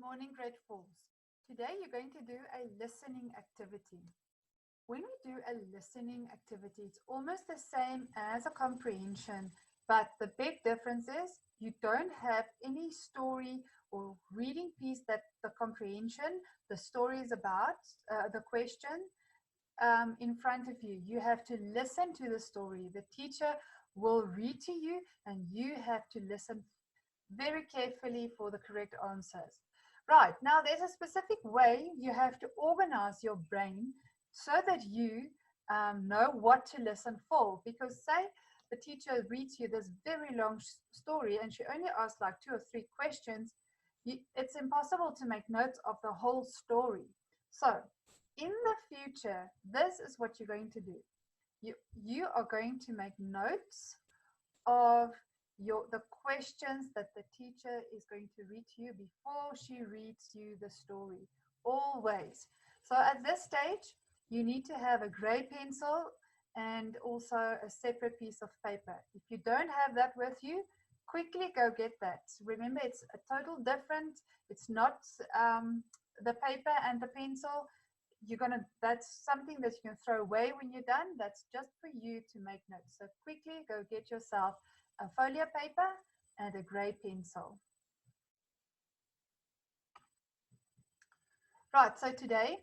morning, grade 4s. Today you're going to do a listening activity. When we do a listening activity, it's almost the same as a comprehension, but the big difference is you don't have any story or reading piece that the comprehension, the story is about, the question in front of you. You have to listen to the story. The teacher will read to you and you have to listen very carefully for the correct answers. Right, now there's a specific way you have to organize your brain so that you know what to listen for. Because say the teacher reads you this very long story and she only asks like 2 or 3 questions, it's impossible to make notes of the whole story. So in the future, this is what you're going to do. You are going to make notes of the questions that the teacher is going to read to you before she reads you the story, always. So at this stage, you need to have a gray pencil and also a separate piece of paper. If you don't have that with you, quickly go get that. Remember, it's a total different. It's not the paper and the pencil. That's something that you can throw away when you're done. That's just for you to make notes. So quickly go get yourself a folio paper and a gray pencil. Right, so today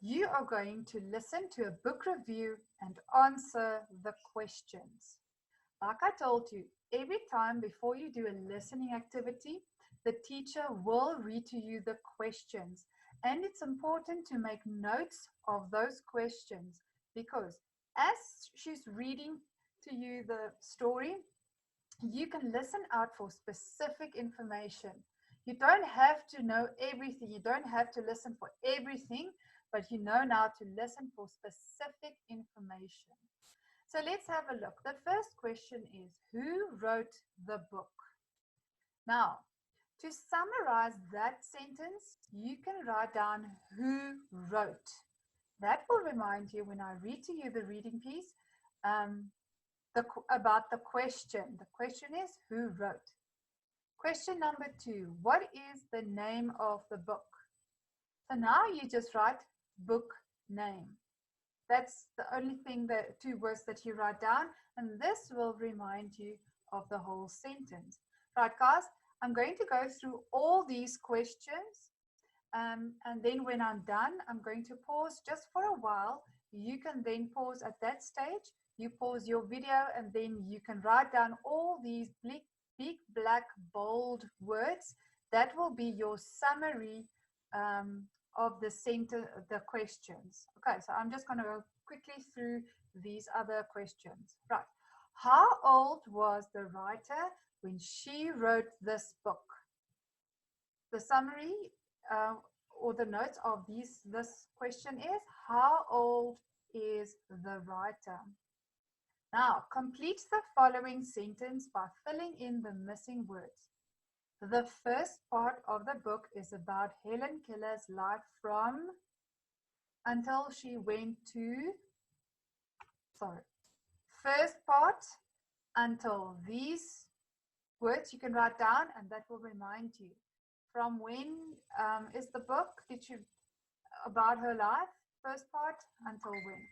you are going to listen to a book review and answer the questions. Like I told you, every time before you do a listening activity, the teacher will read to you the questions. And it's important to make notes of those questions because as she's reading to you the story, you can listen out for specific information. You don't have to know everything. You don't have to listen for everything, but you know now to listen for specific information. So let's have a look. The first question is, who wrote the book? Now, to summarize that sentence, you can write down who wrote. That will remind you when I read to you the reading piece about the question. The question is, who wrote? Question number 2, what is the name of the book? So now you just write book name. That's the only thing, the 2 words that you write down, and this will remind you of the whole sentence. Right, guys? I'm going to go through all these questions and then when I'm done, I'm going to pause just for a while. You can then pause at that stage. You pause your video and then you can write down all these big black bold words. That will be your summary of the questions. Okay, so I'm just going to go quickly through these other questions. Right. How old was the writer when she wrote this book? The summary or the notes of this question is, how old is the writer? Now, complete the following sentence by filling in the missing words. The first part of the book is about Helen Keller's life from until she went to, first part until these words you can write down and that will remind you. From when is the book about her life? First part until when?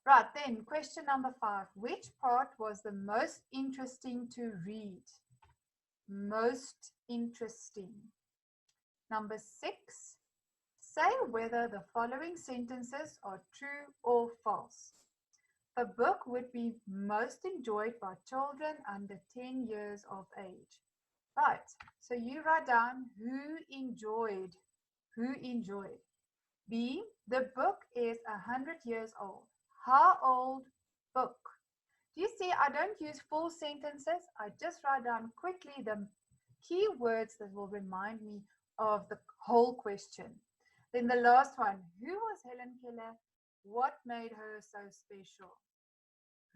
Right, then question number 5. Which part was the most interesting to read? Most interesting. Number 6. Say whether the following sentences are true or false. The book would be most enjoyed by children under 10 years of age. Right, so you write down who enjoyed. Who enjoyed? B, the book is 100 years old. How old book? Do you see I don't use full sentences? I just write down quickly the key words that will remind me of the whole question. Then the last one, who was Helen Keller? What made her so special?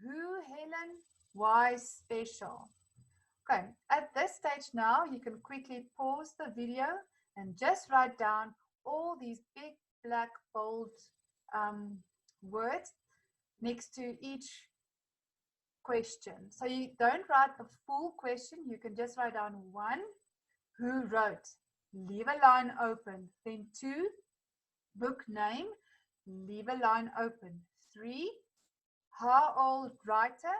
Who, Helen? Why special? Okay, at this stage now, you can quickly pause the video and just write down all these big, black, bold words next to each question. So you don't write the full question, you can just write down 1, who wrote? leave a line open. Then 2, book name, leave a line open. 3, how old writer,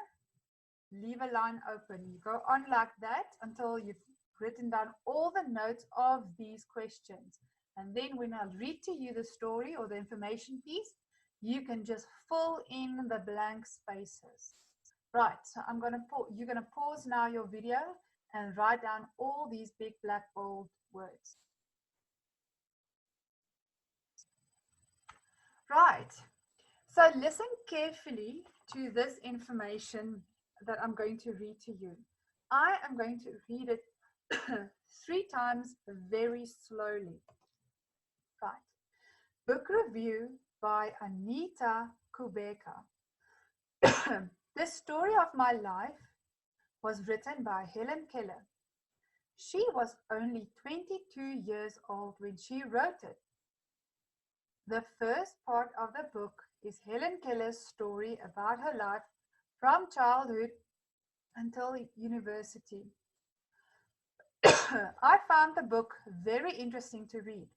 leave a line open. You go on like that until you've written down all the notes of these questions. And then when I read to you the story or the information piece, you can just fill in the blank spaces. Right, so you're going to pause now your video and write down all these big black bold words. Right, so listen carefully to this information that I'm going to read to you. I am going to read it 3 times very slowly. Right. Book review by Anita Kubeka. The story of my life was written by Helen Keller. She was only 22 years old when she wrote it. The first part of the book is Helen Keller's story about her life from childhood until university. I found the book very interesting to read.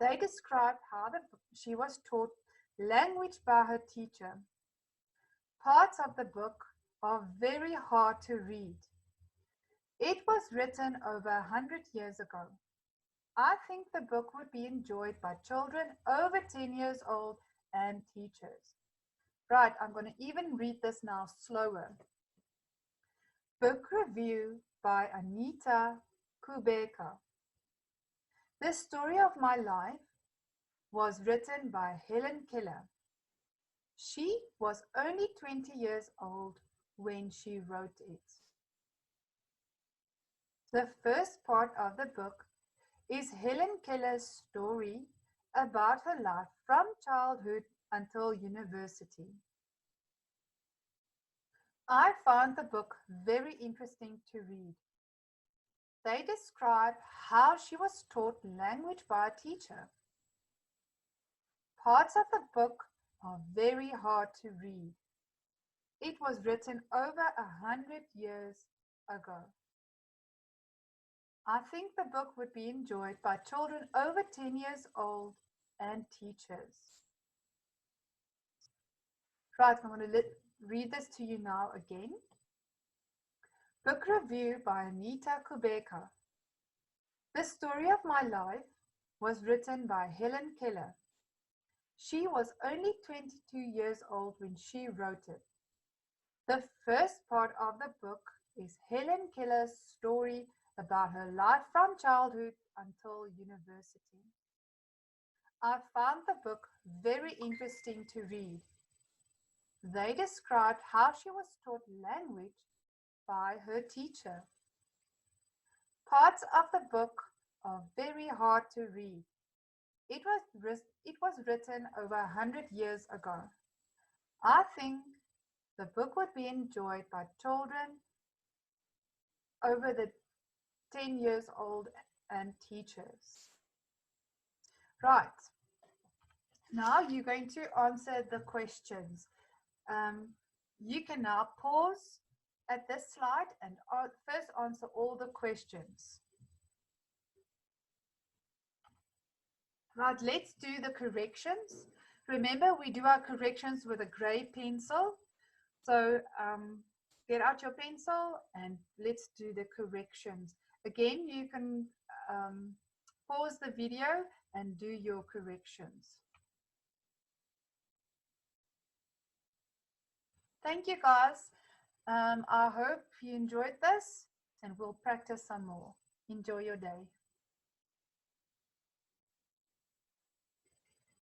They describe how she was taught language by her teacher. Parts of the book are very hard to read. It was written over 100 years ago. I think the book would be enjoyed by children over 10 years old and teachers. Right, I'm going to even read this now slower. Book review by Anita Kubeka. The story of my life was written by Helen Keller. She was only 20 years old when she wrote it. The first part of the book is Helen Keller's story about her life from childhood until university. I found the book very interesting to read. They describe how she was taught language by a teacher. Parts of the book are very hard to read. It was written over 100 years ago. I think the book would be enjoyed by children over 10 years old and teachers. Right, I'm going to read this to you now again. Book review by Anita Kubeka. The story of my life was written by Helen Keller. She was only 22 years old when she wrote it. The first part of the book is Helen Keller's story about her life from childhood until university. I found the book very interesting to read. They described how she was taught language by her teacher. Parts of the book are very hard to read. It was written over 100 years ago. I think the book would be enjoyed by children over the 10 years old and teachers. Right. Now you're going to answer the questions. You can now pause at this slide and first answer all the questions. Right, let's do the corrections. Remember, we do our corrections with a gray pencil. So get out your pencil and let's do the corrections. Again, you can pause the video and do your corrections. Thank you, guys. I hope you enjoyed this and we'll practice some more. Enjoy your day.